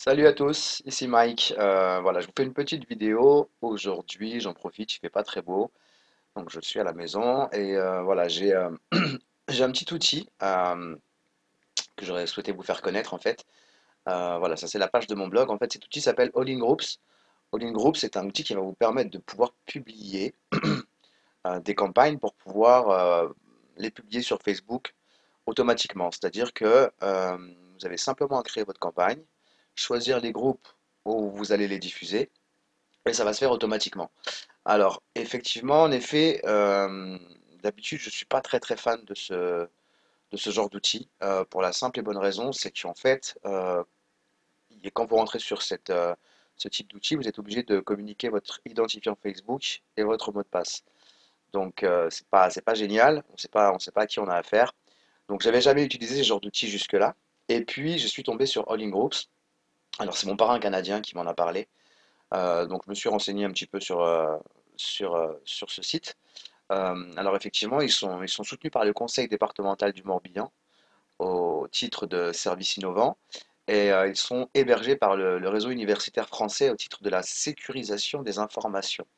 Salut à tous, ici Mike. Voilà, je vous fais une petite vidéo aujourd'hui. J'en profite, il fait pas très beau, donc je suis à la maison et voilà, j'ai j'ai un petit outil que j'aurais souhaité vous faire connaître en fait. Voilà, ça c'est la page de mon blog. En fait, cet outil s'appelle All in Groups. All in Groups, c'est un outil qui va vous permettre de pouvoir publier des campagnes pour pouvoir les publier sur Facebook automatiquement. C'est-à-dire que vous avez simplement à créer votre campagne, choisir les groupes où vous allez les diffuser et ça va se faire automatiquement. Alors, effectivement, en effet, d'habitude, je ne suis pas très très fan de ce genre d'outil pour la simple et bonne raison, c'est qu'en fait, quand vous rentrez sur ce type d'outil, vous êtes obligé de communiquer votre identifiant Facebook et votre mot de passe. Donc, c'est pas génial, on sait pas à qui on a affaire. Donc, j'avais jamais utilisé ce genre d'outil jusque-là. Et puis, je suis tombé sur All in Groups. Alors, c'est mon parrain canadien qui m'en a parlé. Donc je me suis renseigné un petit peu sur ce site. Alors effectivement, ils sont soutenus par le conseil départemental du Morbihan au titre de service innovant et ils sont hébergés par le réseau universitaire français au titre de la sécurisation des informations.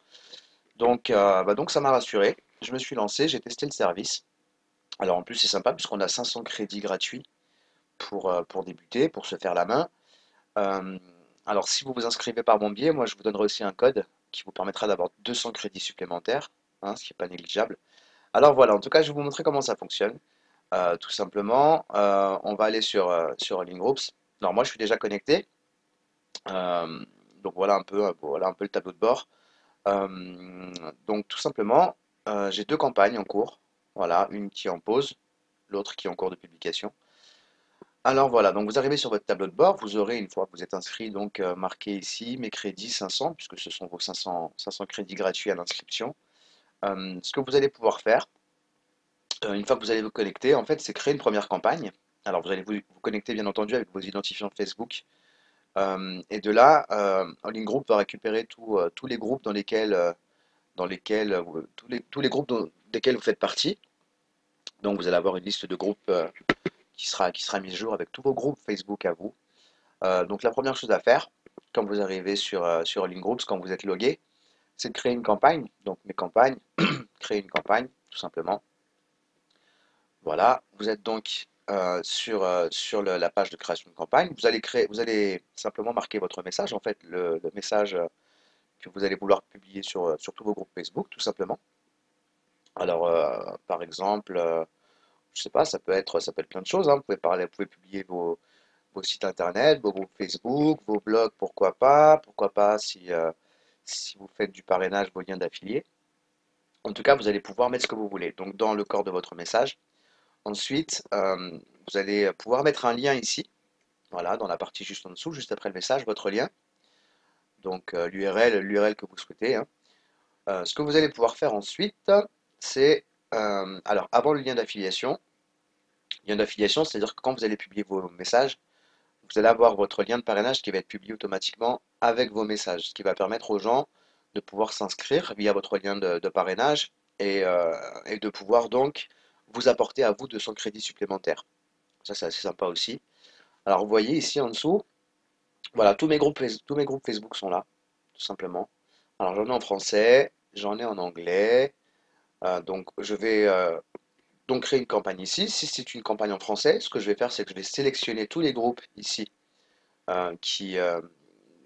Donc, donc ça m'a rassuré. Je me suis lancé, j'ai testé le service. Alors en plus c'est sympa puisqu'on a 500 crédits gratuits pour débuter, pour se faire la main. Euh, alors, si vous vous inscrivez par mon biais, moi je vous donnerai aussi un code qui vous permettra d'avoir 200 crédits supplémentaires, hein, ce qui n'est pas négligeable. Alors voilà, en tout cas, je vais vous montrer comment ça fonctionne. Tout simplement, on va aller sur All in Groups. Alors moi, je suis déjà connecté, euh, donc voilà un peu le tableau de bord. Donc tout simplement, j'ai deux campagnes en cours. Voilà, une qui est en pause, l'autre qui est en cours de publication. Alors voilà, donc vous arrivez sur votre tableau de bord, vous aurez, une fois que vous êtes inscrit, donc marqué ici mes crédits 500, puisque ce sont vos 500 crédits gratuits à l'inscription. Ce que vous allez pouvoir faire, une fois que vous allez vous connecter, en fait, c'est créer une première campagne. Alors vous allez vous connecter bien entendu avec vos identifiants Facebook. Et de là, All Group va récupérer tous les groupes dans lesquels tous les groupes desquels vous faites partie. Donc vous allez avoir une liste de groupes qui sera mise à jour avec tous vos groupes Facebook à vous. Donc la première chose à faire, quand vous arrivez sur All Groups, quand vous êtes logué, c'est de créer une campagne. Donc mes campagnes, créer une campagne, tout simplement. Voilà, vous êtes donc sur la page de création de campagne. Vous allez simplement marquer votre message, en fait, le message que vous allez vouloir publier sur tous vos groupes Facebook, tout simplement. Alors, par exemple, je sais pas, ça peut être plein de choses, hein. Vous pouvez parler, vous pouvez publier vos sites internet, vos groupes Facebook, vos blogs, pourquoi pas si vous faites du parrainage, vos liens d'affiliés. En tout cas, vous allez pouvoir mettre ce que vous voulez. Donc, dans le corps de votre message. Ensuite, vous allez pouvoir mettre un lien ici, voilà, dans la partie juste en dessous, juste après le message, votre lien. Donc, l'URL que vous souhaitez, hein. Ce que vous allez pouvoir faire ensuite, c'est, alors, avant le lien d'affiliation, c'est-à-dire que quand vous allez publier vos messages, vous allez avoir votre lien de parrainage qui va être publié automatiquement avec vos messages, ce qui va permettre aux gens de pouvoir s'inscrire via votre lien de parrainage et de pouvoir donc vous apporter à vous 200 crédits supplémentaires. Ça, c'est assez sympa aussi. Alors, vous voyez ici en dessous, voilà, tous mes groupes Facebook sont là, tout simplement. Alors, j'en ai en français, j'en ai en anglais. Donc, je vais donc créer une campagne ici. Si c'est une campagne en français, ce que je vais faire, c'est que je vais sélectionner tous les groupes ici euh, qui, euh,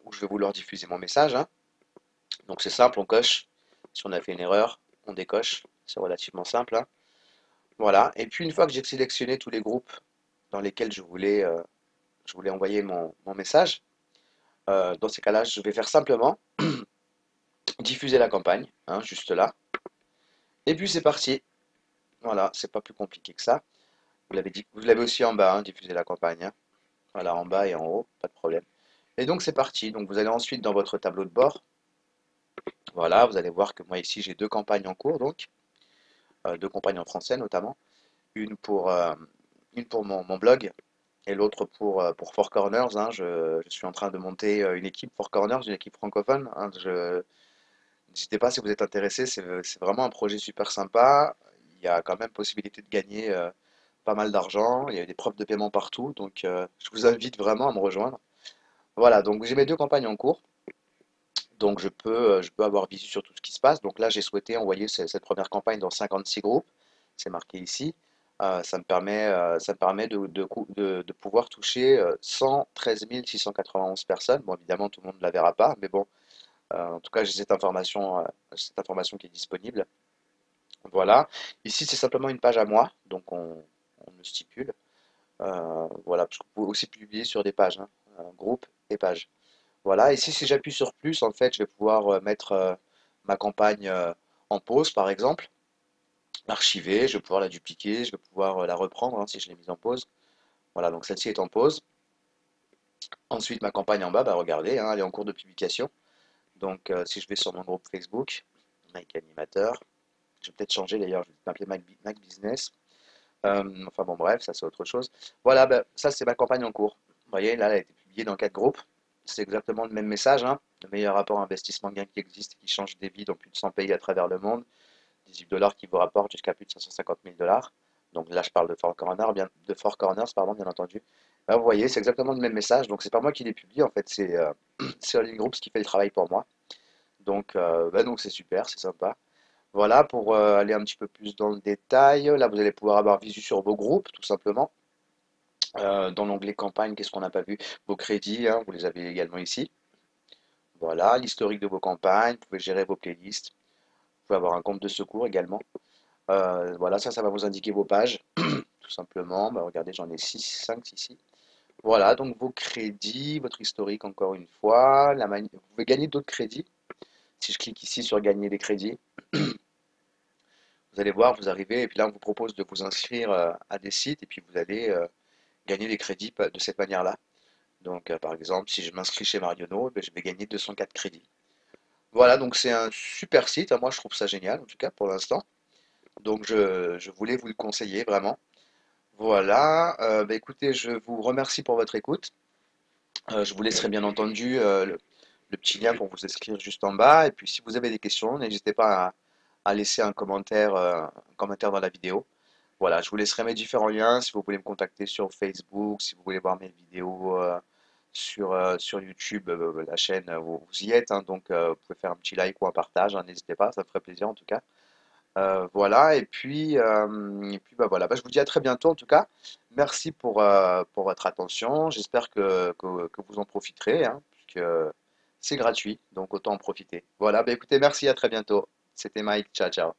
où je vais vouloir diffuser mon message, hein. Donc, c'est simple, on coche. Si on a fait une erreur, on décoche. C'est relativement simple, hein. Voilà. Et puis, une fois que j'ai sélectionné tous les groupes dans lesquels je voulais envoyer mon message, dans ces cas-là, je vais faire simplement diffuser la campagne, hein, juste là. Et puis c'est parti. Voilà, c'est pas plus compliqué que ça. Vous l'avez aussi en bas, hein, diffuser la campagne, hein. Voilà, en bas et en haut, pas de problème. Et donc c'est parti. Donc vous allez ensuite dans votre tableau de bord. Voilà, vous allez voir que moi ici j'ai deux campagnes en cours, donc deux campagnes en français notamment. Une pour, euh, une pour mon blog et l'autre pour Four Corners, hein. Je suis en train de monter une équipe Four Corners, une équipe francophone, hein. N'hésitez pas si vous êtes intéressé, c'est vraiment un projet super sympa. Il y a quand même possibilité de gagner pas mal d'argent. Il y a des preuves de paiement partout, donc je vous invite vraiment à me rejoindre. Voilà, donc j'ai mes deux campagnes en cours. Donc je peux avoir visu sur tout ce qui se passe. Donc là, j'ai souhaité envoyer cette première campagne dans 56 groupes. C'est marqué ici. Ça me permet de pouvoir toucher 113 691 personnes. Bon, évidemment, tout le monde ne la verra pas, mais bon, en tout cas, j'ai cette information qui est disponible. Voilà. Ici, c'est simplement une page à moi, donc on le stipule. Voilà, parce que vous pouvez aussi publier sur des pages, hein, groupes et pages. Voilà, ici, si j'appuie sur plus, en fait, je vais pouvoir mettre ma campagne en pause, par exemple, l'archiver, je vais pouvoir la dupliquer, je vais pouvoir la reprendre hein, si je l'ai mise en pause. Voilà, donc celle-ci est en pause. Ensuite, ma campagne en bas, bah, regardez, hein, elle est en cours de publication. Donc, si je vais sur mon groupe Facebook, Mike Animateur, je vais peut-être changer d'ailleurs, je vais m'appeler Mac Business. Enfin bon, bref, ça c'est autre chose. Voilà, bah, ça c'est ma campagne en cours. Vous voyez, là, elle a été publiée dans 4 groupes. C'est exactement le même message, hein. Le meilleur rapport investissement-gain qui existe et qui change des vies dans plus de 100 pays à travers le monde. 18 dollars qui vous rapportent jusqu'à plus de 550 000 dollars. Donc là, je parle de Four Corners, de Four Corners, pardon, bien entendu. Là, vous voyez, c'est exactement le même message. Donc c'est pas moi qui l'ai publié, en fait, c'est All In Groups qui fait le travail pour moi. Donc c'est super, c'est sympa. Voilà, pour aller un petit peu plus dans le détail, là vous allez pouvoir avoir visu sur vos groupes, tout simplement. Dans l'onglet campagne, qu'est-ce qu'on n'a pas vu? Vos crédits, hein, vous les avez également ici. Voilà, l'historique de vos campagnes, vous pouvez gérer vos playlists, vous pouvez avoir un compte de secours également. Voilà, ça va vous indiquer vos pages, tout simplement. Bah, regardez, j'en ai 6, 5 ici. Voilà, donc vos crédits, votre historique encore une fois. Vous pouvez gagner d'autres crédits. Si je clique ici sur gagner des crédits, vous allez voir, vous arrivez, et puis là, on vous propose de vous inscrire à des sites, et puis vous allez gagner des crédits de cette manière-là. Donc, par exemple, si je m'inscris chez Marionneau, ben, je vais gagner 204 crédits. Voilà, donc c'est un super site. Moi, je trouve ça génial, en tout cas pour l'instant. Donc, je voulais vous le conseiller vraiment. Voilà, bah, écoutez, je vous remercie pour votre écoute. Je vous laisserai bien entendu le petit lien pour vous inscrire juste en bas. Et puis, si vous avez des questions, n'hésitez pas à laisser un commentaire dans la vidéo. Voilà, je vous laisserai mes différents liens si vous voulez me contacter sur Facebook, si vous voulez voir mes vidéos sur YouTube, la chaîne, vous y êtes, hein, donc vous pouvez faire un petit like ou un partage, hein, n'hésitez pas, ça me ferait plaisir en tout cas. Voilà, et puis bah, voilà, bah, je vous dis à très bientôt en tout cas. Merci pour votre attention, j'espère que vous en profiterez, hein, puisque c'est gratuit, donc autant en profiter. Voilà, bah, écoutez, merci, à très bientôt. C'était Mike, ciao ciao.